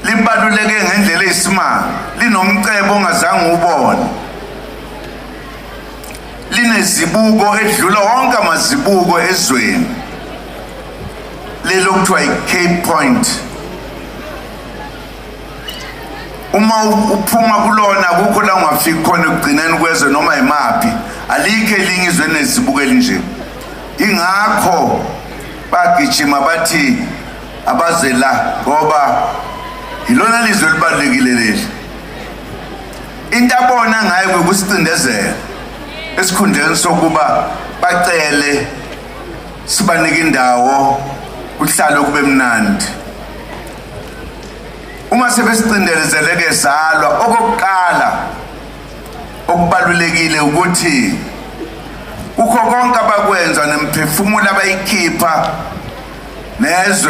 libaluleke ngendlela eyisimanga, linomcebo ongazange ubone, linezibuko edlula wonke amazibuko ezweni, lelokuthiwa i-Cape Point. Uma uphuma kulona kukho la ungafiki khona ekugcineni kwezwe noma imaphi, alikho elinye izwe nezibuko elinje. Ingakho bagijima bathi abaze la ngoba ilona lizwe libalulekile leli. Into abona ngayo kukusicindezela esikhundleni sokuba bacele sibanike indawo kuhlalo kube mnandi. Uma sebesicindezeleke salwa, okokuqala okubalulekile ukuthi ukho konke abakwenza nemphefumulo abayikhipha nezwe